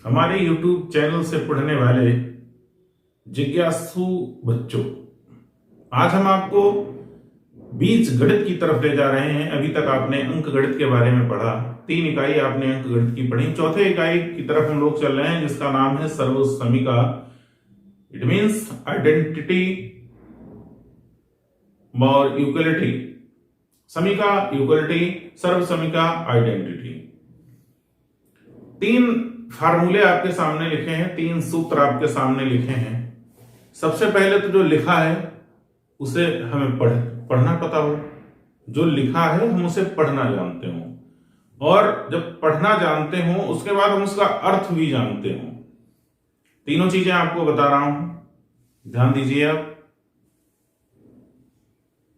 हमारे YouTube channel से पढ़ने वाले जिज्ञासु बच्चों, आज हम आपको बीज गणित की तरफ ले जा रहे हैं। अभी तक आपने अंक गणित के बारे में पढ़ा, 3 इकाई आपने अंक गणित की पढ़ी। चौथे इकाई की तरफ हम लोग चल रहे हैं जिसका नाम है सर्वसमीका। इट मीन्स आइडेंटिटी और यूटिलिटी। समीका, यूटिलिटी, सर्वसमीका, आइडेंटिटी। 3 फार्मूले आपके सामने लिखे हैं, 3 सूत्र आपके सामने लिखे हैं। सबसे पहले तो जो लिखा है उसे हमें पढ़ना पता हो। जो लिखा है हम उसे पढ़ना जानते हो, और जब पढ़ना जानते हो उसके बाद हम उसका अर्थ भी जानते हो। तीनों चीजें आपको बता रहा हूं, ध्यान दीजिए आप।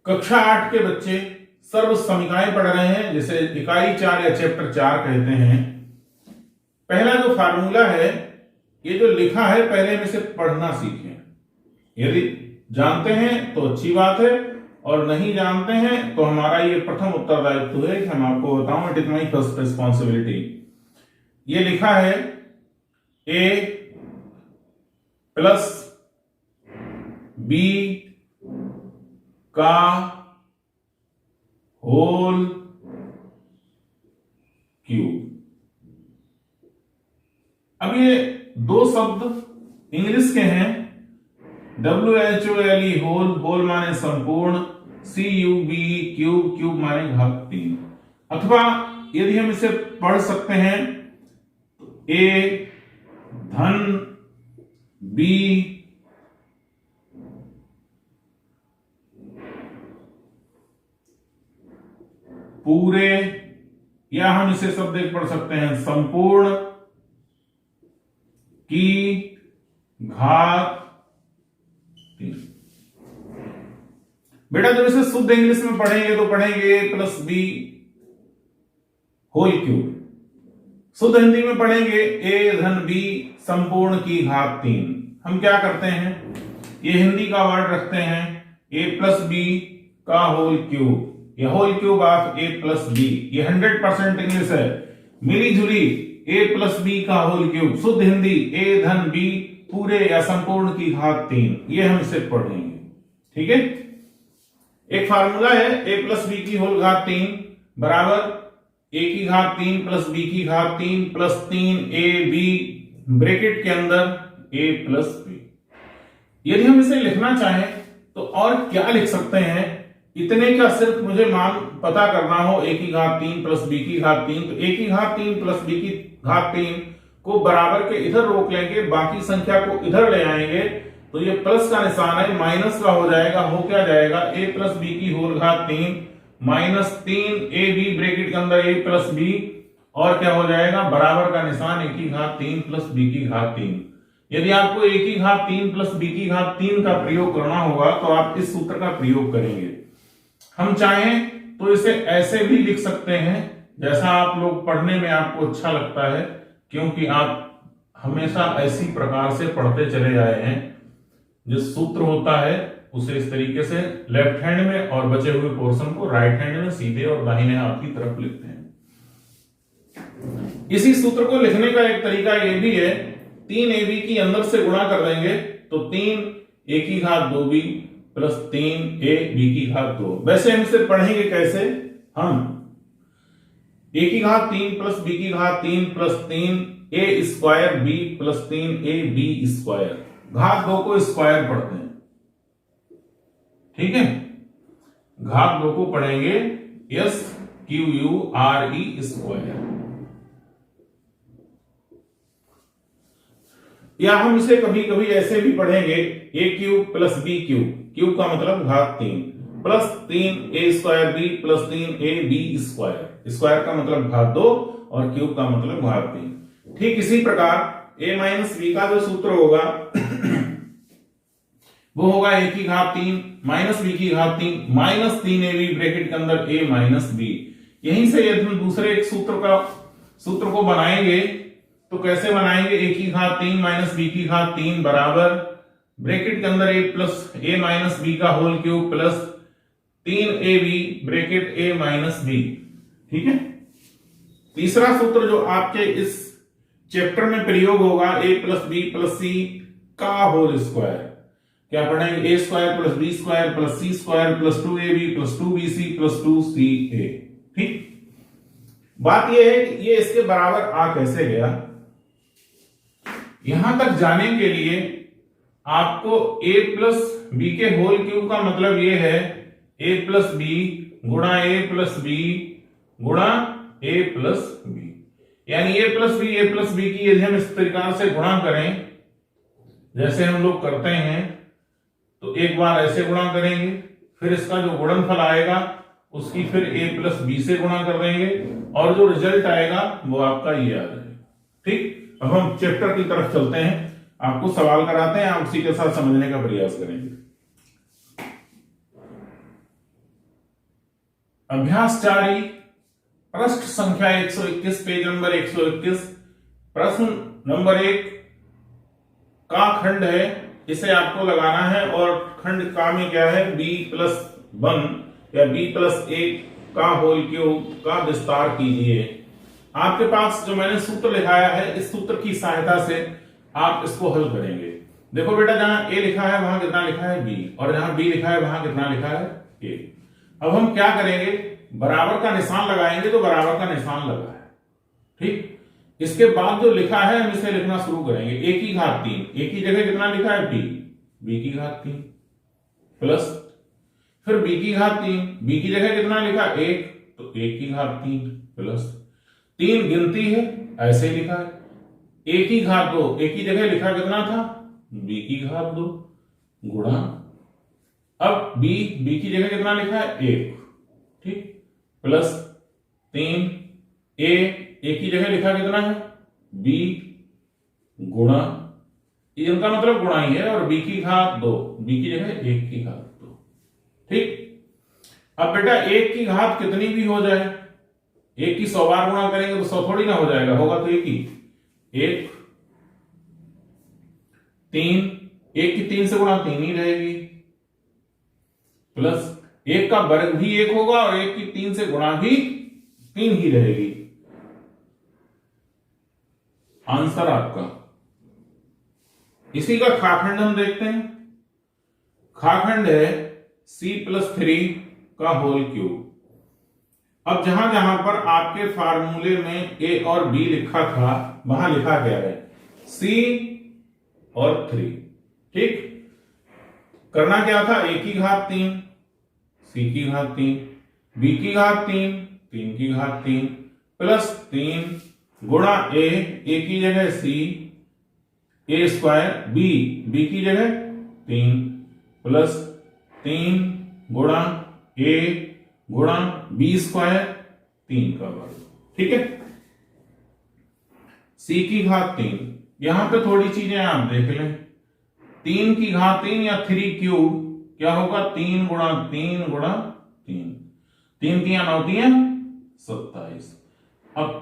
कक्षा 8 के बच्चे सर्व समीकाएं पढ़ रहे हैं, जिसे इकाई 4 या चैप्टर 4 कहते हैं। पहला जो फार्मूला है, ये जो लिखा है, पहले हम इसे पढ़ना सीखें। यदि जानते हैं तो अच्छी बात है, और नहीं जानते हैं तो हमारा ये प्रथम उत्तरदायित्व है कि हम आपको बताऊं। It is my first responsibility. ये लिखा है a प्लस b का होल क्यूब। अब ये 2 शब्द इंग्लिश के हैं। WHOLE होल, होल माने संपूर्ण, CUBE क्यूब, क्यूब माने घात 3। अथवा यदि हम इसे पढ़ सकते हैं तो A धन B पूरे, या हम इसे शब्द एक पढ़ सकते हैं संपूर्ण की घात 3। बेटा जब इसे शुद्ध इंग्लिश में पढ़ेंगे तो पढ़ेंगे प्लस बी होल क्यूब। शुद्ध हिंदी में पढ़ेंगे a धन b संपूर्ण की घात 3। हम क्या करते हैं, ये हिंदी का वर्ड रखते हैं a प्लस बी का होल क्यूब, ये whole cube of a plus b. ये 100% इंग्लिश है, मिली जुली a प्लस बी का होल क्यूब। शुद्ध हिंदी a धन b पूरे या संपूर्ण की घात 3। ये हम इसे पढ़ेंगे, ठीक है। एक फार्मूला है a प्लस बी की होल घात 3 बराबर a की घात 3 प्लस b की घात 3 प्लस 3ab ब्रैकेट के अंदर a प्लस b। यदि हम इसे लिखना चाहें तो और क्या लिख सकते हैं, इतने का सिर्फ मुझे मान पता करना हो a की घात 3 प्लस b की घात 3, तो a की घात 3 प्लस b की घात 3 को बराबर के इधर रोक लेंगे, बाकी संख्या को इधर ले आएंगे, तो ये प्लस का निशान है, माइनस का हो जाएगा। हो क्या जाएगा, a प्लस बी की होल घात 3 माइनस 3ab ब्रैकेट के अंदर a प्लस b, और क्या हो जाएगा, बराबर का निशान a की घात 3 प्लस b की घात 3। यदि आपको a की घात 3 प्लस b की घात 3 का प्रयोग करना होगा तो आप इस सूत्र का प्रयोग करेंगे। हम चाहें तो इसे ऐसे भी लिख सकते हैं जैसा आप लोग पढ़ने में आपको अच्छा लगता है, क्योंकि आप हमेशा ऐसी प्रकार से पढ़ते चले आए हैं। जो सूत्र होता है उसे इस तरीके से लेफ्ट हैंड में और बचे हुए पोर्शन को राइट हैंड में सीधे और दाहिने हाथ की तरफ लिखते हैं। इसी सूत्र को लिखने का एक तरीका यह भी है, 3ab की अंदर से गुणा कर देंगे तो 3a की घात 2b प्लस 3ab की घात 2। वैसे हम इसे पढ़ेंगे कैसे, हम a की घात 3 प्लस b की घात 3 plus 3a square b plus 3ab square, घात 2 को स्क्वायर पढ़ते हैं, ठीक है। घात 2 को पढ़ेंगे SQURE स्क्वायर, या हम इसे कभी कभी ऐसे भी पढ़ेंगे a cube plus b cube, cube का मतलब घात 3 plus 3a square b plus 3ab square, square का मतलब घात 2 और क्यूब का मतलब घात 3। ठीक इसी प्रकार a माइनस b का जो सूत्र होगा वो होगा a की घात 3 माइनस b की घात 3 माइनस 3ab ब्रैकेट के अंदर a माइनस b। यहीं से यदि हम दूसरे एक सूत्र को बनाएंगे तो कैसे बनाएंगे, a की घात 3 माइनस b की घात 3 बराबर ब्रैकेट के अंदर a plus a minus b का whole cube plus 3ab bracket a minus b, ठीक है। तीसरा सूत्र जो आपके इस चैप्टर में प्रयोग होगा a plus B plus C का होल स्क्वायर। क्या पढ़ेंगे? A square plus B square plus C square plus 2ab plus 2bc plus 2ca। ठीक, बात यह है कि ये इसके बराबर आ कैसे गया। यहां तक जाने के लिए आपको a प्लस बी के होल क्यूब का मतलब ये है a प्लस बी गुणा a प्लस बी गुणा a प्लस बी, यानी a प्लस बी की यदि हम इस प्रकार से गुणा करें जैसे हम लोग करते हैं, तो एक बार ऐसे गुणा करेंगे, फिर इसका जो गुणनफल आएगा उसकी फिर a प्लस बी से गुणा कर देंगे और जो रिजल्ट आएगा वो आपका ये आ जाएगा। ठीक, अब हम चैप्टर की तरफ चलते हैं, आपको सवाल कराते हैं, आप उसी के साथ समझने का प्रयास करेंगे। अभ्यास जारी, पृष्ठ संख्या 121, पेज नंबर 121। प्रश्न नंबर 1 का खंड है, इसे आपको लगाना है और खंड का में क्या है? b प्लस 1 या b प्लस 1 का होल क्यूब का विस्तार कीजिए। आपके पास जो मैंने सूत्र लिखाया है, इस सूत्र की सहायता से आप इसको हल करेंगे। देखो बेटा, जहां a लिखा है वहां कितना लिखा है b, और जहां b लिखा है वहां कितना लिखा है a। अब हम क्या करेंगे? बराबर का निशान लगाएंगे, तो बराबर का निशान लगा है। ठीक, इसके बाद जो लिखा है हम इसे लिखना शुरू करेंगे। a की घात 3, a की जगह कितना लिखा है b की घात 3 प्लस फिर b की घात 3, b की जगह कितना लिखा 1, तो 1 की घात 3 प्लस 3 गिनती है ऐसे लिखा है, a की घात 2, a की जगह लिखा कितना था b की घात 2 गुणा, अब b की जगह कितना लिखा है 1, ठीक, प्लस 3 a की जगह लिखा कितना है b गुणा, इनका मतलब गुणा ही है, और b की घात 2, b की जगह 1 की घात 2। ठीक, अब बेटा 1 की घात कितनी भी हो जाए, 1 की 100 बार गुणा करेंगे तो 100 थोड़ी ना हो जाएगा, होगा तो 1 ही। 1 3, 1 की 3 से गुणा 3 ही रहेगी, प्लस 1 का वर्ग भी 1 होगा और 1 की 3 से गुणा भी 3 ही रहेगी। आंसर आपका। इसी का खाखंड हम देखते हैं। खाखंड है c प्लस 3 का होल क्यूब। अब जहां जहां पर आपके फार्मूले में a और b लिखा था, वहां लिखा गया है c और 3। ठीक, करना क्या था? a की घात 3, c की घात 3, b की घात 3, 3 की घात 3 प्लस 3 गुणा a की जगह c, a स्क्वायर b की जगह 3 प्लस 3 गुणा a गुणा b स्क्वायर 3 का वर्ग। ठीक है, c की घात 3, यहां पे थोड़ी चीजें आप देख लें। 3 की घात 3 या 3 क्यूब क्या होगा? 3 गुणा 3 गुणा 3, 3 3 9 3 27। अब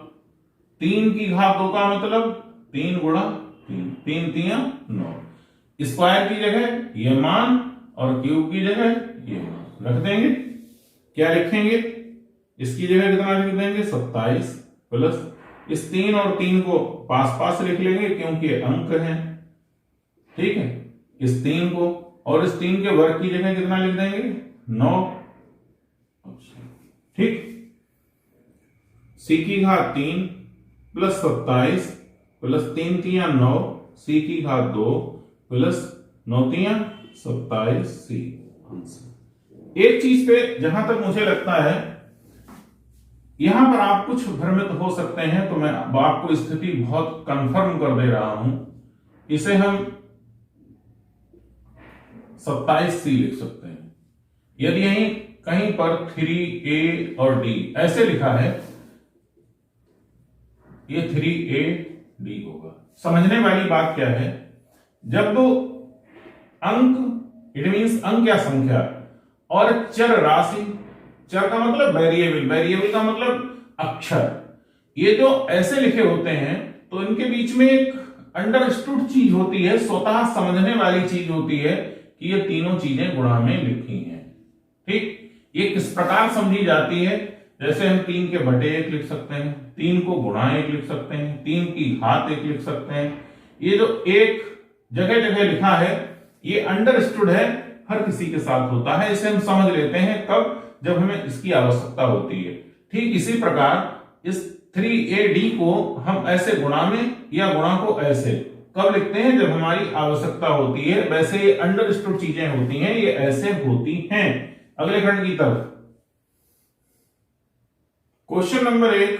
3 की घात 2 का मतलब 3 गुणा 3, 3 3 9, स्क्वायर की जगह ये मान और क्यूब की जगह ये मान रख देंगे। क्या लिखेंगे? इसकी जगह कितना लिख देंगे 27 प्लस इस 3 और 3 को पास पास लिख लेंगे क्योंकि ये अंक हैं। ठीक है, इस 3 को और इस 3 के वर्ग की जगह कितना लिख देंगे 9। ठीक, c की घात 3 प्लस 27 प्लस 3 3 9, c की घात 2 प्लस 9 3 27 c। आंसर। एक चीज पे जहां तक मुझे लगता है यहां पर आप कुछ भ्रमित हो सकते हैं, तो मैं आपको स्थिति बहुत कंफर्म कर दे रहा हूं। इसे हम 27 c लिख सकते हैं। यदि यहीं कहीं पर 3a और d ऐसे लिखा है, ये 3a d होगा। समझने वाली बात क्या है, जब अंक इट मींस अंक या संख्या और चर राशि, चर का मतलब वेरिएबल, वेरिएबल का मतलब अक्षर, ये जो ऐसे लिखे होते हैं तो इनके बीच में एक अंडरस्टूड चीज होती है, स्वतः समझने वाली चीज होती है कि ये तीनों चीजें गुणा में लिखी हैं। ठीक, ये किस प्रकार समझी जाती है? जैसे हम 3 के बटे 1 लिख सकते हैं, 3 को गुणा 1 लिख सकते हैं, 3 की घात 1 लिख सकते हैं। ये जो एक जगह जगह लिखा है ये अंडरस्टूड है, हर किसी के साथ होता है। इसे हम समझ लेते हैं कब, जब हमें इसकी आवश्यकता होती है। ठीक इसी प्रकार इस 3AD को हम ऐसे गुणा में या गुणा को ऐसे कब लिखते हैं, जब हमारी आवश्यकता होती है। वैसे ये अंडरस्टूड चीजें होती हैं, ये ऐसे होती हैं। अगले खंड की तरफ क्वेश्चन नंबर 1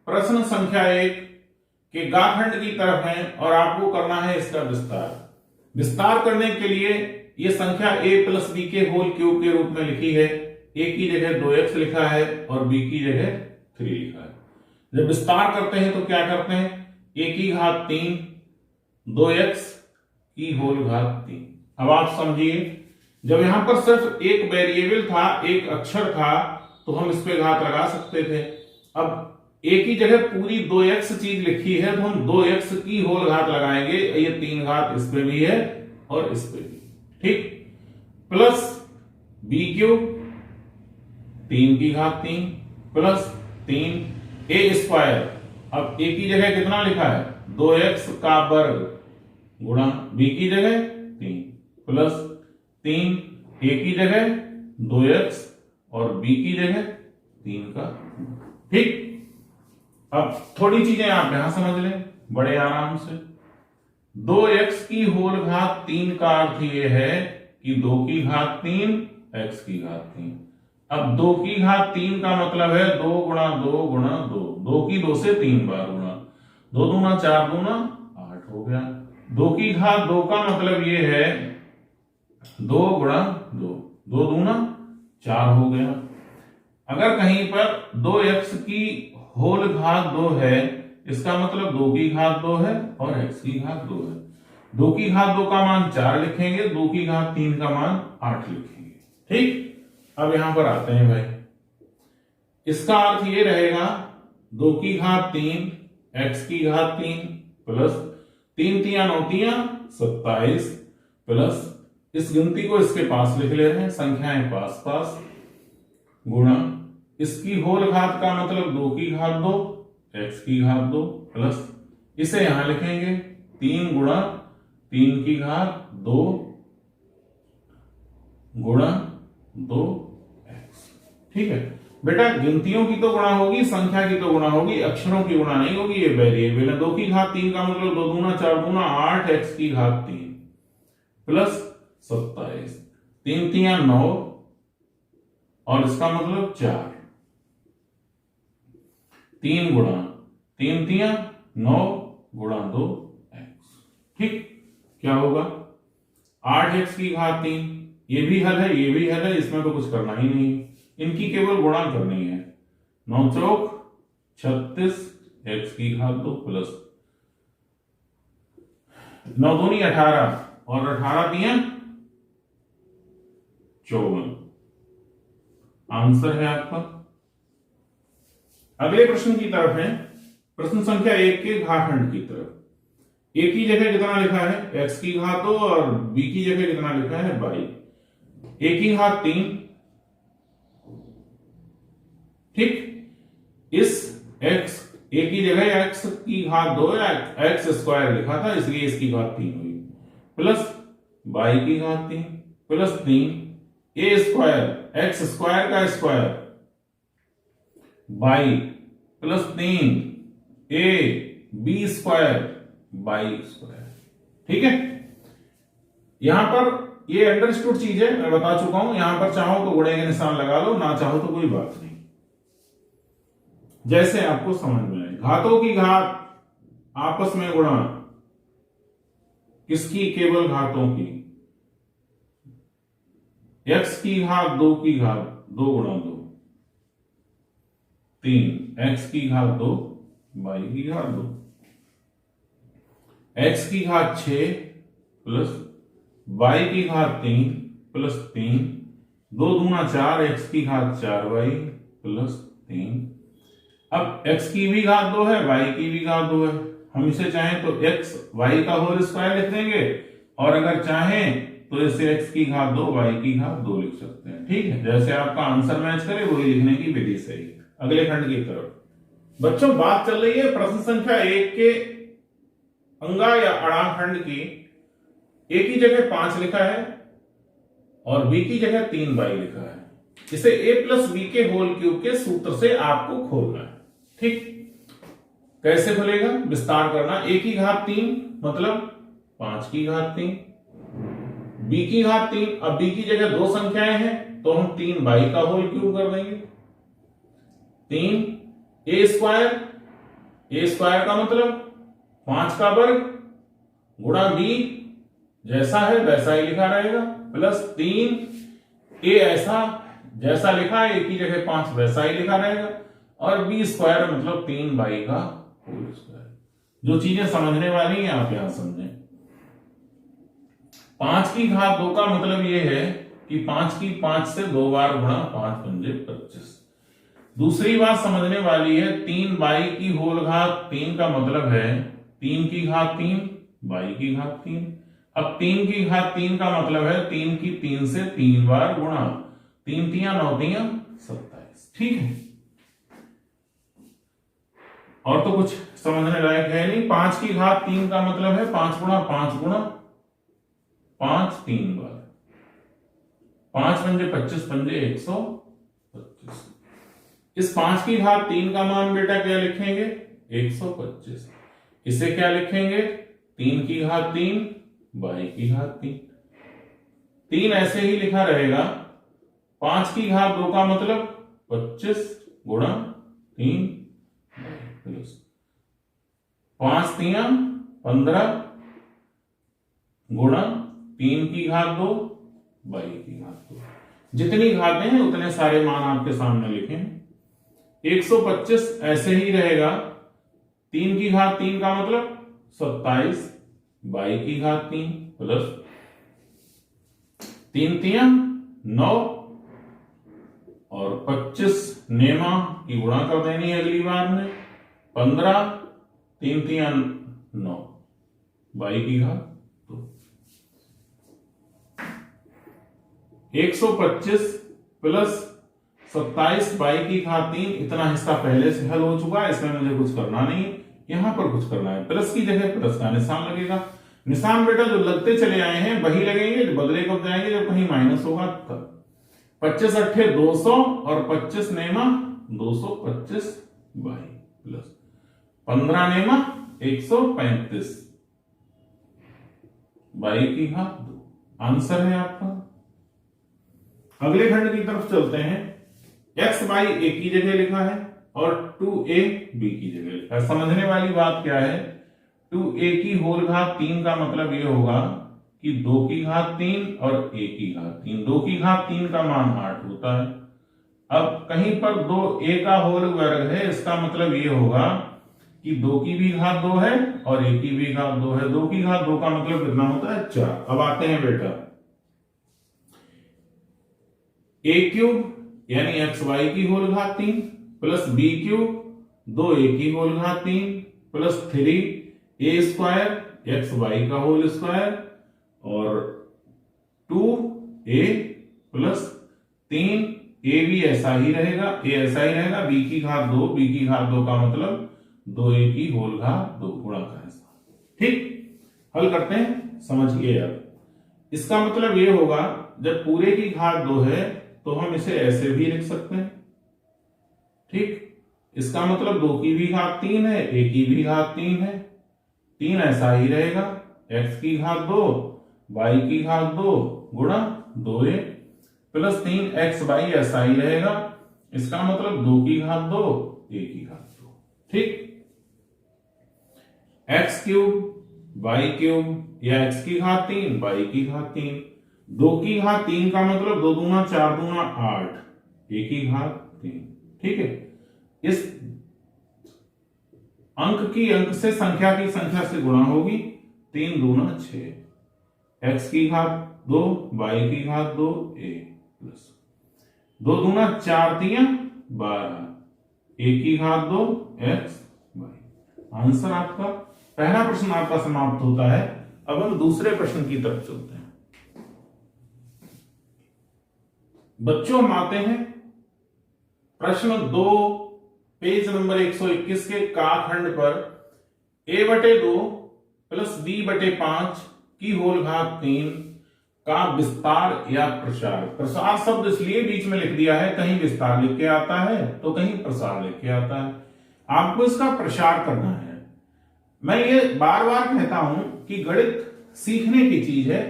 प्रश्न संख्या 1 के गा खंड की तरफ है और आपको करना है इसका विस्तार। विस्तार करने के लिए ये संख्या a प्लस बी के होल क्यूब के रूप में लिखी है। a की जगह 2x लिखा है और b की जगह 3 लिखा है। जब विस्तार करते हैं तो क्या करते हैं, a की घात 3 2x की होल घात 3। अब आप समझिए, जब यहां पर सिर्फ एक वेरिएबल था, एक अक्षर था, तो हम इस पे घात लगा सकते थे। अब a की जगह पूरी 2x चीज लिखी है तो हम 2x की होल घात लगाएंगे। ये 3 घात इस पे भी है और इस पे भी, ठीक। प्लस b क्यूब 3 की घात 3 प्लस 3 a स्क्वायर। अब a की जगह कितना लिखा है, 2x का वर्ग गुणा b की जगह 3 प्लस 3 a की जगह 2x और b की जगह 3 का, ठीक। अब थोड़ी चीजें आप यहां समझ लें बड़े आराम से। 2x की होल घात 3 का अर्थ यह है कि 2 की घात 3 x की घात 3। अब 2 की घात 3 का मतलब है 2 गुणा 2 गुणा 2, 2 की 2 से 3 बार गुणा, 2 दूना 4 दूना 8 हो गया। 2 की घात 2 का मतलब ये है 2 गुणा 2, 2 दूना 4 हो गया। अगर कहीं पर 2x की होल घात 2 है, इसका मतलब 2 की घात 2 है और x की घात 2 है। 2 की घात 2 का मान 4 लिखेंगे, 2 की घात 3 का मान 8 लिखेंगे, ठीक। अब यहां पर आते हैं भाई, इसका अर्थ ये रहेगा 2 की घात 3 x की घात 3 प्लस 3 तिया 9 तिया 27 प्लस इस गिनती को इसके पास लिख ले रहे हैं, संख्याएं पास पास, गुणा इसकी होल घात का मतलब 2 की घात 2 x की घात 2 प्लस इसे यहां लिखेंगे 3 गुणा 3 की घात 2 गुणा 2x, ठीक है। बेटा गिनतियों की तो गुणा होगी, संख्या की तो गुणा होगी, अक्षरों की गुणा नहीं होगी। ये वेरिएबल है। 2 की घात 3 का मतलब 2 दूना 4 दूना 8 x की घात 3 प्लस 27, 3 तिया 9 और इसका मतलब 4, 3 गुणा 3 तिया 9 गुणा 2x, ठीक। क्या होगा 8x की घात 3, ये भी हल है, ये भी हल है, इसमें तो कुछ करना ही नहीं, इनकी केवल गुणा करनी है। 9 चौक 36 x की घात 2 प्लस 9 दूनी 18 और 18 तिया 54। आंसर है आपका। अगले प्रश्न की तरफ है, प्रश्न संख्या 1 के घातखंड की तरफ। a की जगह कितना लिखा है, x की घात 2 और b की जगह कितना लिखा है 22। a की घात 3, ठीक। इस x a की जगह x की घात 2 या x स्क्वायर लिखा था, इसलिए इसकी घात 3 हुई, प्लस y की घात 3 plus 3 a square x square का square y plus 3 a b square y square, ठीक है। यहां पर ये अंडरस्टूड चीज है, मैं बता चुका हूं। यहां पर चाहो तो गुणे के निशान लगा लो, ना चाहो तो कोई बात नहीं, जैसे आपको समझ में आए। घातों की घात आपस में गुणा, किसकी, केवल घातों की। x की घात 2 की घात 2 गुणा 2 3, x की घात 2 y की घात 2, x की घात 6 प्लस y की घात 3 प्लस 3, 2 दूना 4 x की घात 4y प्लस 3। अब x की भी घात 2 है, y की भी घात 2 है। हम इसे चाहें तो x y का होल स्क्वायर लिख देंगे और अगर चाहें तो इसे x की घात 2 y की घात 2 लिख सकते हैं, ठीक है। जैसे आपका आंसर मैच करे वही लिखने की विधि सही है। अगले खंड की तरफ। बच्चों बात चल रही है प्रश्न संख्या 1 के अंगा या अड़ांग खंड की। ए की जगह 5 लिखा है और बी की जगह 3y लिखा है। इसे a प्लस बी के होल क्यूब के सूत्र से आपको खोलना है। ठीक, कैसे खुलेगा? विस्तार करना। a की घात 3 मतलब 5 की घात 3, b की घात 3। अब b की जगह 2 संख्याएं हैं तो हम 3y का होल क्यूब कर देंगे। 3 a स्क्वायर का मतलब 5 का वर्ग गुणा b जैसा है वैसा ही लिखा रहेगा, प्लस 3 a ऐसा जैसा लिखा है a की जगह 5 वैसा ही लिखा रहेगा, और b स्क्वायर मतलब 3y का होल स्क्वायर। जो चीजें समझने वाली हैं आप यहां समझें। 5 की घात 2 का मतलब यह है कि 5 की 5 से 2 बार गुणा, 5 पंजे 25। दूसरी बात समझने वाली है, 3y की होल घात 3 का मतलब है 3 की घात 3 y की घात 3। अब 3 की घात 3 का मतलब है 3 की 3 से 3 बार गुणा, 3 तियां 9 तियां 27। ठीक है, और तो कुछ समझने लायक है नहीं। 5 की घात 3 का मतलब है 5 गुणा 5 गुणा 5 3 बार, 5 पंजे 25 पंजे 125। इस 5 की घात 3 का मान बेटा क्या लिखेंगे? 125। इसे क्या लिखेंगे? 3 की घात 3 y की घात 3। 3 ऐसे ही लिखा रहेगा। 5 की घात 2 का मतलब 25 गुणा 3 प्लस 5 तियां 15 गुणा 3 की घात 2 y की घात 2। जितनी घातें हैं उतने सारे मान आपके सामने लिखे हैं। 125 ऐसे ही रहेगा। 3 की घात 3 का मतलब 27 y की घात 3 प्लस 3 तियां 9 और 25 नेमा की गुणा कर देनी है अगली बार में, 15 3 तियां 9 y की घात 2। 125 प्लस 27 y की घात 3, इतना हिस्सा पहले से हल हो चुका है, इसमें मुझे कुछ करना नहीं है। यहां पर कुछ करना है, प्लस की जगह प्लस का निशान लगेगा। निशान बेटा जो लगते चले आए हैं वही लगेंगे, बदले कब जाएंगे? जब कहीं माइनस होगा तब। 25 अट्ठे 200 और 25 नेमा 225 y प्लस 15 नेमा 135 y की घात 2। आंसर है आपका। अगले खंड की तरफ चलते हैं। x y a की जगह लिखा है और 2a b की जगह लिखा है। समझने वाली बात क्या है? 2a की होल घात 3 का मतलब यह होगा कि 2 की घात 3 और a की घात 3। 2 की घात 3 का मान 8 होता है। अब कहीं पर 2a का होल वर्ग है, इसका मतलब यह होगा कि 2 की भी घात 2 है और a की भी घात 2 है। 2 की घात 2 का मतलब कितना होता है? 4। अब आते हैं बेटा, a क्यूब यानी एक्स वाई की होल घात 3 प्लस बी क्यूब 2a की होल घात 3 plus 3a square x y का होल स्क्वायर और 2a प्लस 3a भी ऐसा ही रहेगा, a ऐसा ही रहेगा, b की घात 2, b की घात 2 का मतलब 2a की होल घात 2 गुणा का ऐसा। ठीक, हल करते हैं, समझिए यार। इसका मतलब ये होगा जब पूरे की घात 2 है तो हम इसे ऐसे भी लिख सकते हैं। ठीक, इसका मतलब 2 की भी घात 3 है, a की भी घात 3 है, 3 ऐसा ही रहेगा, x की घात 2 y की घात 2 गुणा 2a प्लस 3xy ऐसा ही रहेगा, इसका मतलब 2 की घात 2 a की घात 2। ठीक, x क्यूब y क्यूब या x की घात 3 y की घात 3। 2 की घात 3 का मतलब 2 दूना 4 दूना 8, a की घात 3। ठीक है, इस अंक की अंक से संख्या की संख्या से गुणा होगी, 3 दूना 6, x की घात 2 y की घात 2 a प्लस 2 दूना 4 तियां 12, a की घात 2 x y। आंसर आपका पहला प्रश्न आपका समाप्त होता है। अब हम दूसरे प्रश्न की तरफ चलते हैं। बच्चों हम आते हैं प्रश्न 2 पेज नंबर 121 के का खंड पर a/2 प्लस b/5 की होल घात 3 का विस्तार या प्रसार। प्रसार शब्द इसलिए बीच में लिख दिया है, कहीं विस्तार लिख के आता है तो कहीं प्रसार लिख के आता है। आपको इसका प्रसार करना है। मैं ये बार बार कहता हूं कि गणित सीखने की चीज है,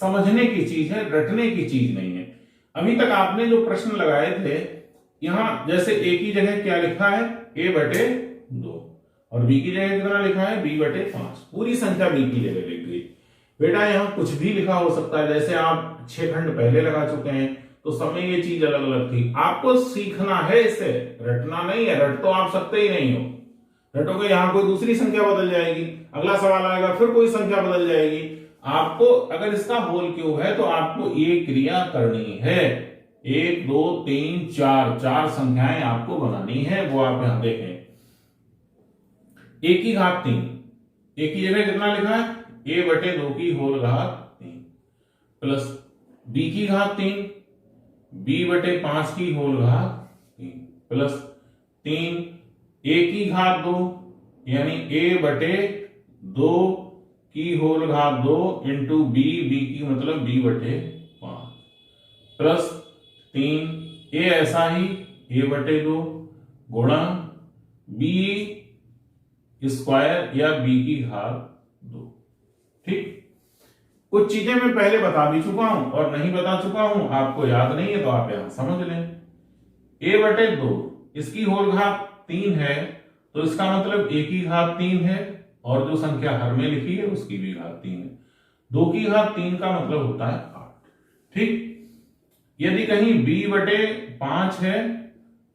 समझने की चीज है, रटने की चीज नहीं है। अभी तक आपने जो प्रश्न लगाए थे, यहां जैसे a की जगह क्या लिखा है, a/2 और b की जगह कितना लिखा है, b/5। पूरी संख्या b की जगह लिख गई। बेटा यहां कुछ भी लिखा हो सकता है, जैसे आप 6 खंड पहले लगा चुके हैं तो समय ये चीज अलग अलग थी। आपको सीखना है, इसे रटना नहीं है। रट तो आप सकते ही नहीं हो। रटोगे यहां कोई दूसरी संख्या बदल जाएगी, अगला सवाल आएगा फिर कोई संख्या बदल जाएगी। आपको अगर इसका होल क्यूब है तो आपको ये क्रिया करनी है। 1 2 3 4 4 संख्याएं आपको बनानी है, वो आप यहां देखें। a की घात 3, a की जगह कितना लिखा है, a/2 की होल घात 3 प्लस b की घात 3 b/5 की होल घात 3 प्लस 3 a की घात 2 यानी a/2 की होल घात 2 इंटू b की मतलब b/5 प्लस 3 a ऐसा ही a/2 गुणा b स्क्वायर या b की घात 2। ठीक, कुछ चीजें मैं पहले बता भी चुका हूं और नहीं बता चुका हूं, आपको याद नहीं है तो आप यहां समझ लें। a/2 इसकी होल घात 3 है तो इसका मतलब a की घात 3 है और जो संख्या हर में लिखी है उसकी भी घात 3 है। 2 की घात 3 का मतलब होता है 8। ठीक, यदि कहीं b/5 है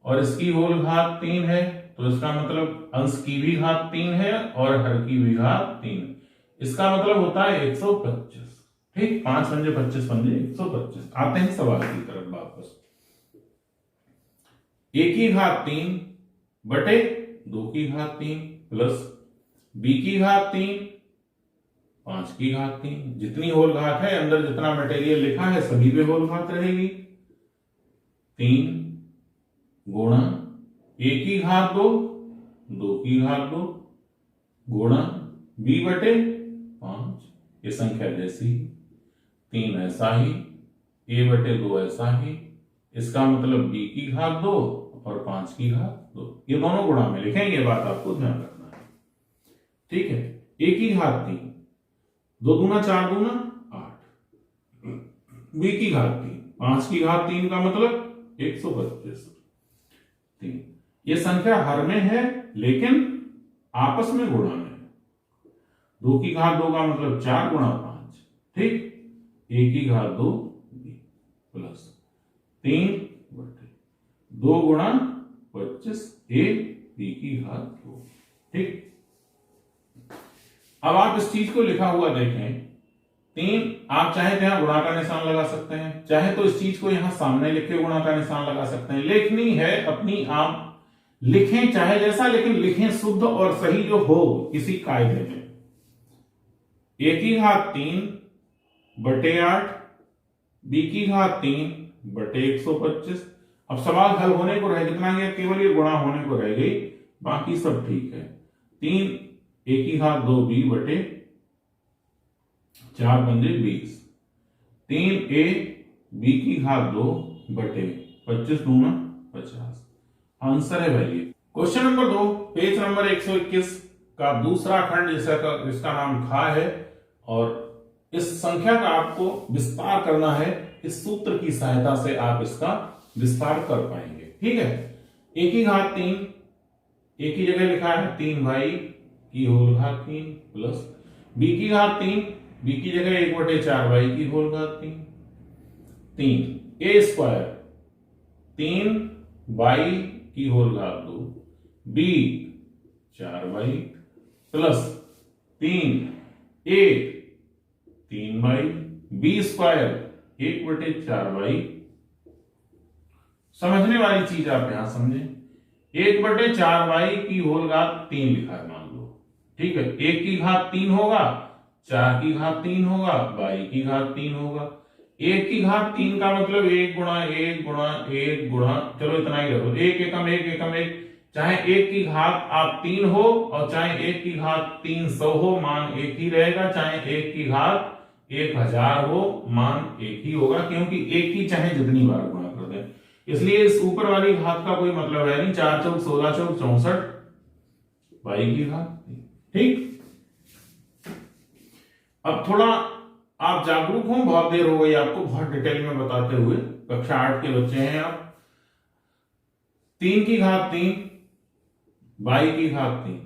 और इसकी होल घात 3 है तो इसका मतलब अंश की भी घात 3 है और हर की भी घात 3। इसका मतलब होता है 125। ठीक, 5 पंजे 25 पंजे 125। आते हैं सवाल की तरफ वापस। a की घात 3 बटे 2 की घात 3 प्लस b की घात 3 5 की घात 3। जितनी होल घात है, अंदर जितना मटेरियल लिखा है सभी पे होल घात रहेगी। 3 गुणा a की घात 2 2 की घात 2 गुणा b/5। ये संख्या जैसी 3 ऐसा ही, a/2 ऐसा ही। इसका मतलब b की घात 2 और 5 की घात 2। ये दोनों गुणा में लिखेंगे, ये बात आपको ध्यान रखना है। ठीक है, a की घात 3 2 दूना 4 दूना 8, b की घात 3 5 की घात 3 का मतलब 125। 3 ये संख्या हर में है लेकिन आपस में गुणा में है। 2 की घात 2 का मतलब 4 गुणा 5। ठीक, a की घात 2 प्लस 3 बटे 2 गुणा 25 a b की घात 2। ठीक, अब आप इस चीज को लिखा हुआ देखें। 3 आप चाहे तो यहां गुणा का निशान लगा सकते हैं, चाहे तो इस चीज को यहां सामने लिख के गुणा का निशान लगा सकते हैं। लिखनी है अपनी आप लिखें चाहे जैसा, लेकिन लिखें शुद्ध और सही जो हो किसी कायदे में। a की घात 3 बटे 8 b की घात 3 बटे 125। अब सवाल हल होने को रह कितना गया, केवल ये गुणा होने को रह गई, बाकी सब ठीक है। 3 a की घात 2 b बटे 4 पंजे 20। 3a b की घात 2 बटे 25 दूना 50। आंसर है value. Question number 2 page number 121 का दूसरा खंड जिसका नाम खा है, और इस संख्या का आपको विस्तार करना है। इस सूत्र की सहायता से आप इसका विस्तार कर पाएंगे। ठीक है, a की घात 3 a की जगह लिखा है 3y की होल घात 3 प्लस b की घात 3 b की जगह 1/4y की होल घात 3 a स्क्वायर 3y की होल घात 2 b 4y plus 3 3y b square 1/4y। समझने वाली चीज आप यहां समझें। 1/4y की होल घात 3 लिखा है मान लो। ठीक है, 1 की घात 3 होगा, 4 की घात 3 होगा, y की घात 3 होगा। 1 की घात 3 का मतलब 1 गुणा 1 गुणा 1 गुणा, चलो इतना ही रखो, 1 एकम 1 एकम 1 चाहे 1 की घात आप 3 हो और चाहे 1 की घात 300 हो, मान एक ही रहेगा। चाहे 1 की घात 1000 हो, मान एक ही होगा, क्योंकि एक ही चाहे जितनी बार गुणा कर दें। इसलिए इस ऊपर वाली घात का कोई मतलब है नहीं। 4 चौक 16 चौक 64 बाई की घात। ठीक, अब थोड़ा आप जागरूक हो, बहुत देर हो गई आपको बहुत डिटेल में बताते हुए। कक्षा 8 के बच्चे हैं आप। 3 की घात 3 बाई की घात 3,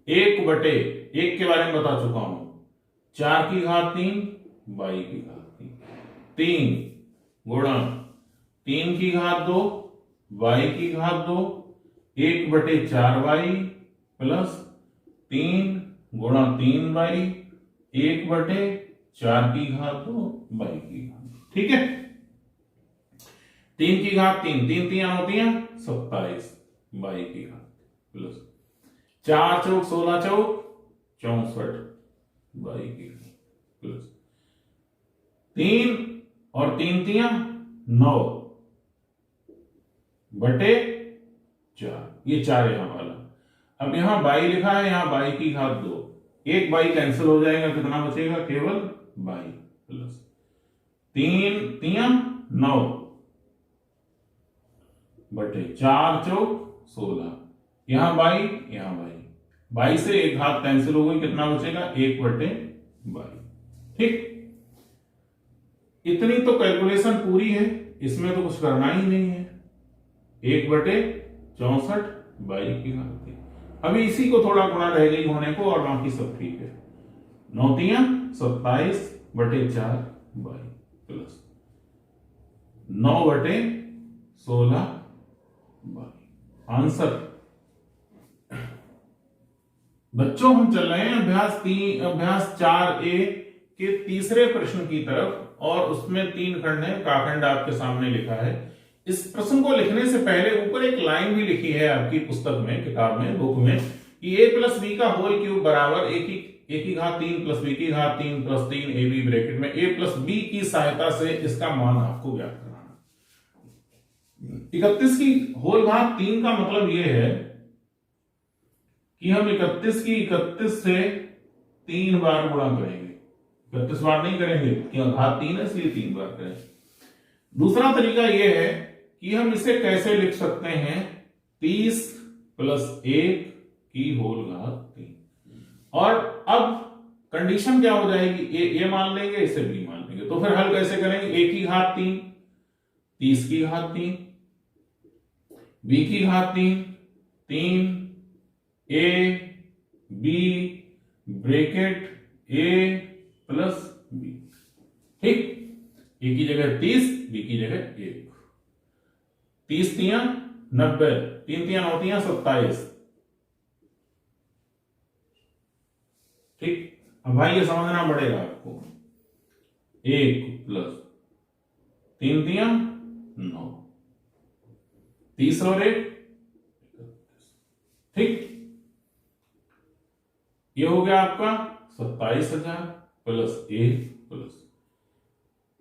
1/1 के बारे में बता चुका हूं। 4 की घात 3 बाई की घात 3, 3 गुणा 3 की घात 2 बाई की घात 2, 1/4 बाई प्लस 3 गुणा 3 बाई 1/4 की घात 2 बाई की घात। ठीक है, 3 की घात 3, 3 3 होती है 27 बाई की घात प्लस 4 चौक 16 चौक 64 बाई की घात प्लस 3 और 3 तियां 9 बटे 4, ये 4 यहां वाला। अब यहां बाई लिखा है, यहां बाई की घात 2, एक बाई कैंसिल हो जाएगा, कितना बचेगा? केवल बाई प्लस 3 तियां 9 बटे 4 चौक 16, यहां बाई यहां बाई, बाई से एक घात कैंसिल हो गई, कितना बचेगा? 1/22। ठीक, इतनी तो कैलकुलेशन पूरी है, इसमें तो कुछ करना ही नहीं है। 1/64 बाई की घात 3। अभी इसी को थोड़ा गुणा रह गई होने को, और बाकी सब ठीक है। 9 तियां 27/4 बाई प्लस 9/16 बाई। आंसर बच्चों, हम चल रहे हैं अभ्यास 4A के तीसरे प्रश्न की तरफ, और उसमें 3 खंड है। काखंड आपके सामने लिखा है। इस प्रश्न को लिखने से पहले ऊपर एक लाइन भी लिखी है आपकी पुस्तक में, किताब में, बुक में, कि a प्लस बी का होल क्यूब बराबर a की घात 3 प्लस b की घात 3 प्लस 3 ab ब्रैकेट में a प्लस b की सहायता से इसका मान आपको ज्ञात करना। 31 की होल घात 3 का मतलब यह है कि हम 31 की 31 से 3 बार गुणा करेंगे। 31 बार नहीं करेंगे, क्योंकि घात 3 है, इसलिए 3 बार करेंगे। दूसरा तरीका यह है कि हम इसे कैसे लिख सकते हैं? 30 प्लस 1 की होल घात 3। और अब कंडीशन क्या हो जाएगी? ए मान लेंगे, इसे बी मान लेंगे। तो फिर हल कैसे करेंगे? a की घात 3 30 की घात 3, b की घात 3 3 a b bracket a plus b। ठीक, a की जगह 30, b की जगह 1। 30 तियां 90, 3 तियां 9 तियां 27। ठीक, अब भाई ये समझना पड़ेगा आपको। 1 प्लस 3 तियां 9, 30 और 1। ठीक, ये हो गया आपका 27,000 प्लस 1 प्लस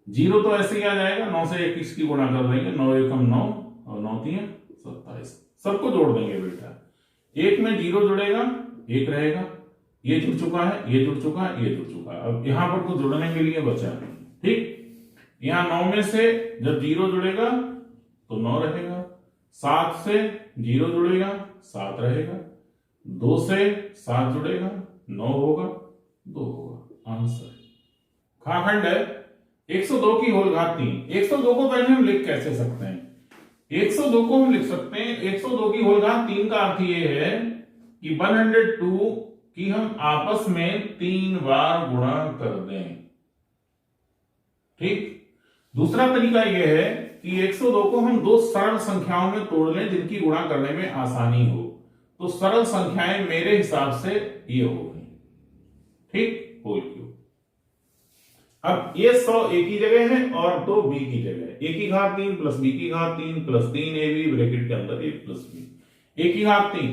0 तो ऐसे ही आ जाएगा। 9 से 21 की गुणा कर देंगे, 9 एकम 9 और 9 तियां 27। सबको जोड़ देंगे बेटा। 1 में 0 जुड़ेगा, 1 रहेगा, ये जुड़ चुका है, ये जुड़ चुका है, ये जुड़ चुका है। अब यहां पर कुछ जुड़ने के लिए बचा है। ठीक, यहां 9 में से जब 0 जुड़ेगा तो 9 रहेगा, 7 से 0 जुड़ेगा 7 रहेगा, 2 से 7 जुड़ेगा 9 होगा, 2 होगा। आंसर खाखंड है 102 की होल घात 3। 102 को पहले हम लिख कैसे सकते हैं? 102 को हम लिख सकते हैं, 102 की होल घात 3 का अर्थ ये है कि 102 की हम आपस में 3 बार गुणा कर दें। ठीक, दूसरा तरीका यह है कि 102 को हम 2 सरल संख्याओं में तोड़ लें जिनकी गुणा करने में आसानी हो। तो सरल संख्याएं मेरे हिसाब से ये होगी। ठीक, होल क्यूब। अब ये 100 a की जगह है और 2 b की जगह है। a की घात 3 प्लस b की घात 3 प्लस 3 ab ब्रैकेट के अंदर a प्लस b। a की घात 3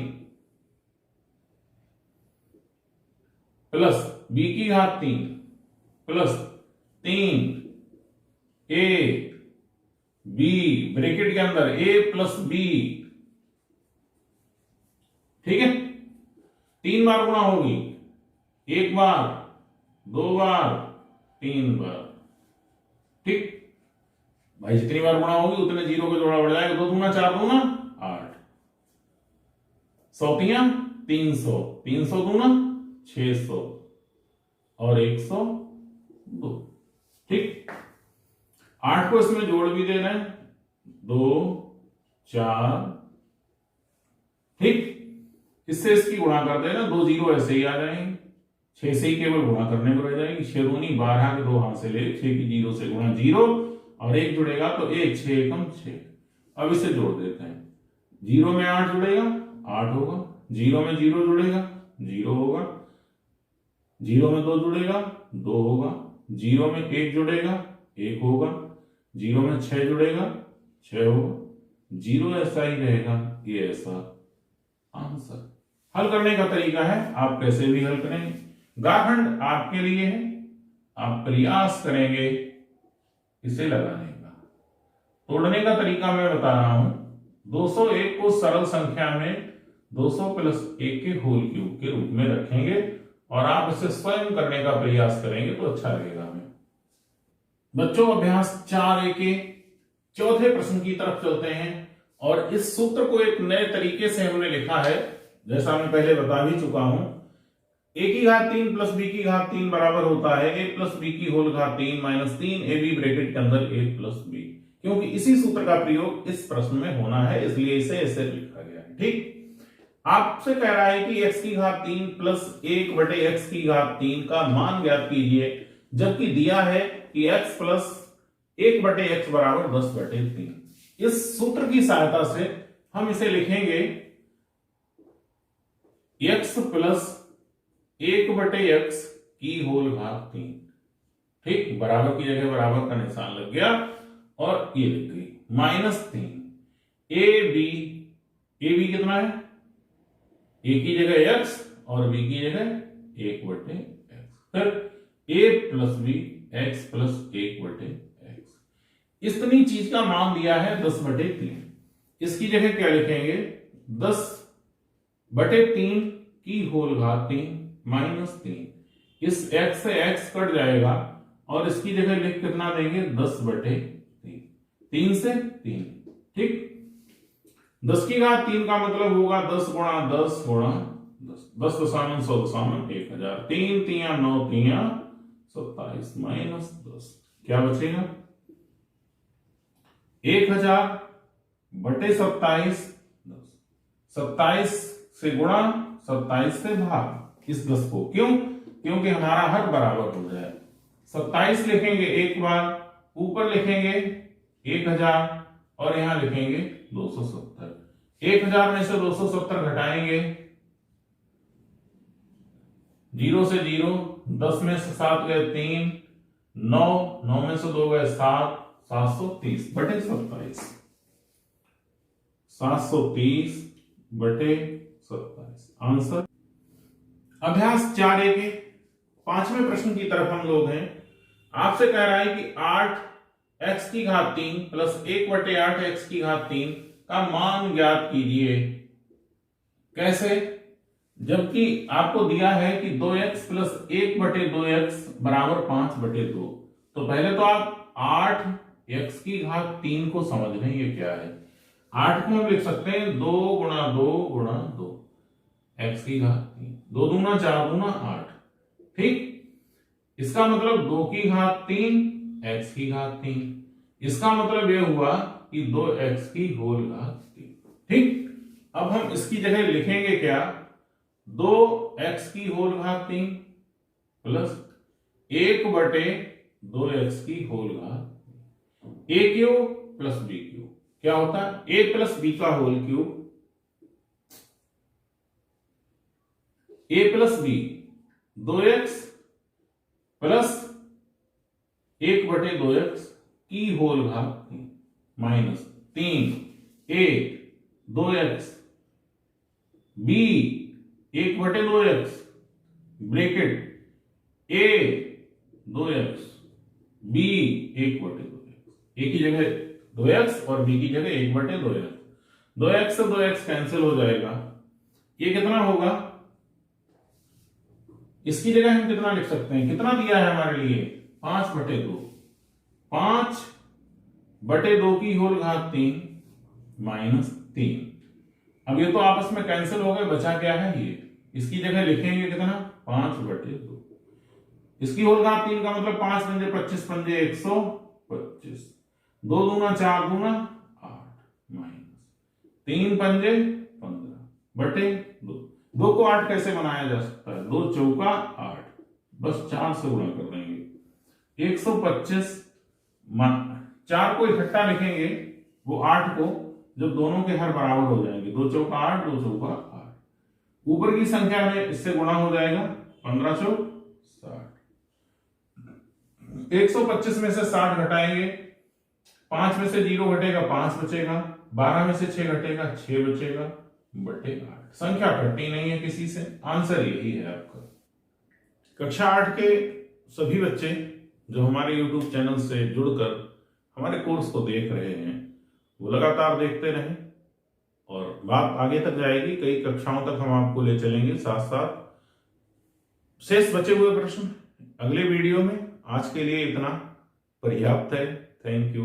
प्लस b की घात 3 प्लस 3 a b ब्रैकेट के अंदर a प्लस b ठीक है, 3 बार गुणा होगी, 1 बार, 2 बार, 3 बार। ठीक भाई, जितनी बार गुणा होगी उतने जीरो का जोड़ा बढ़ जाएगा। 2 दूना 4 दूना 8, 100 तियां 300, 300 दूना 600 और 102। ठीक, 8 को इसमें जोड़ भी दे रहे हैं, 2 4। ठीक, इससे इसकी गुणा कर देना, 2 जीरो ऐसे ही आ जाएंगे, 6 से ही केवल गुणा करने को रह जाएगी। 6 दूनी 12 के 2 हाथ से ले, 6 की जीरो से गुणा 0 और 1 जुड़ेगा तो 1, 6 एकम 6। अब इसे जोड़ देते हैं, 0 में 8 जुड़ेगा 8 होगा, 0 में 0 जुड़ेगा 0 होगा, 0 में 2 जुड़ेगा 2 होगा, 0 में 1 जुड़ेगा 1 होगा, 0 में 6 जुड़ेगा 6 होगा, 0 ऐसा ही रहेगा, ये ऐसा आंसर। हल करने का तरीका है, आप कैसे भी हल करेंगे, गाखंड आपके लिए है, आप प्रयास करेंगे इसे लगाने का। तोड़ने का तरीका मैं बता रहा हूं, 201 को सरल संख्या में 200 प्लस 1 के होल क्यूब के रूप में रखेंगे और आप इसे स्वयं करने का प्रयास करेंगे तो अच्छा लगेगा हमें। बच्चों, अभ्यास 4A के चौथे प्रश्न की तरफ चलते हैं और इस सूत्र को एक नए तरीके से हमने लिखा है, जैसा मैं पहले बता भी चुका हूं। a की घात 3 प्लस b की घात 3 बराबर होता है a प्लस बी की होल घात 3 माइनस 3ab ब्रैकेट के अंदर a प्लस b, क्योंकि इसी सूत्र का प्रयोग इस प्रश्न में होना है, इसलिए इसे ऐसे लिखा गया है। ठीक, आपसे कह रहा है कि x की घात 3 प्लस 1 बटे x की घात 3 का मान ज्ञात कीजिए, जबकि दिया है कि x प्लस 1 बटे x बराबर 10 बटे 3। इस सूत्र की सहायता से हम इसे लिखेंगे x प्लस 1 बटे x की होल घात 3। ठीक, बराबर की जगह बराबर का निशान लग गया और ये लिख गई माइनस 3 ए बी कितना है, a की जगह x और b की जगह 1 बटे x, फिर a plus b x plus 1 बटे x। इतनी चीज का मान दिया है 10 बटे 3, इसकी जगह क्या लिखेंगे, 10 बटे 3 की होल घात 3 माइनस 3। इस x से x कट जाएगा और इसकी जगह लिख कितना देंगे, 10 बटे 3, 3 से 3। ठीक, 10 की घात 3 का मतलब होगा 10 गुणा 10 गुणा 10, 10 दशामन 100 दशामन 1000, 3 तिया 9 तिया 27 माइनस 10, क्या बचेगा 1000 बटे 27, 27 से गुणा 27 से भाग इस 10 को, क्यों, क्योंकि हमारा हर बराबर हो जाए। 27 लिखेंगे एक बार, ऊपर लिखेंगे 1000 और यहां लिखेंगे 270। 1000 में से 270 घटाएंगे, 0 से 0, 10 में से 7 गए 3, 9 में से 2 गए 7, 730 बटे 27, 730 बटे 27 आंसर। अभ्यास 4A के 5वें प्रश्न की तरफ हम लोग हैं। आपसे कह रहा है कि 8x की घात 3 प्लस 1 बटे 8x की घात 3 का मान ज्ञात कीजिए। कैसे, जबकि आपको दिया है कि 2x प्लस 1 बटे 2x बराबर 5 बटे 2। तो पहले तो आप 8x की घात 3 को समझ लें ये क्या है। 8 को हम लिख सकते हैं 2 गुणा 2 गुणा 2 x की घात 3, 2 दूना 4 दूना 8। ठीक, इसका मतलब 2 की घात 3 x की घात 3, इसका मतलब यह हुआ कि 2x की होल घात 3। ठीक, अब हम इसकी जगह लिखेंगे क्या, 2x की होल घात 3 प्लस 1 बटे 2x की होल घात a cube plus b cube, क्या होता है a प्लस b का whole cube, a plus b 2x plus 1 बटे 2x की होल घात 3 माइनस 3 a 2x b 1 बटे 2x bracket a 2x b 1 बटे 2x, a की जगह 2x और b की जगह 1 बटे 2x, 2x से 2x कैंसिल हो जाएगा, ये कितना होगा, इसकी जगह हम कितना लिख सकते हैं, कितना दिया है हमारे लिए 5/2, 5/2 की होल घात 3 -3। अब ये तो आपस में कैंसिल हो गए, बचा क्या है ये, इसकी जगह लिखेंगे कितना 5/2, इसकी होल घात 3 का मतलब 5 पंजे 25 पंजे 125, 2 दूना 4 दूना 8 माइनस 3 पंजे 15/2। 2 को 8 कैसे बनाया जा सकता है, 2 चौका 8, बस 4 से गुणा कर देंगे 125। 4 को इकट्ठा लिखेंगे, वो 8 को, जब दोनों के हर बराबर हो जाएंगे, 2 चौका 8, 2 चौका 8, ऊपर की संख्या में इससे गुणा हो जाएगा 15 चौक 60। 125 में से 60 घटाएंगे, 5 में से 0 घटेगा 5 बचेगा, 12 में से 6 घटेगा 6 बचेगा बटे 8। संख्या घटती नहीं है किसी से, आंसर यही है आपका। कक्षा 8 के सभी बच्चे जो हमारे YouTube चैनल से जुड़कर हमारे कोर्स को देख रहे हैं, वो लगातार देखते रहें और बात आगे तक जाएगी, कई कक्षाओं तक हम आपको ले चलेंगे। साथ साथ शेष बचे हुए प्रश्न अगले वीडियो में। आज के लिए इतना पर्याप्त है। Thank you.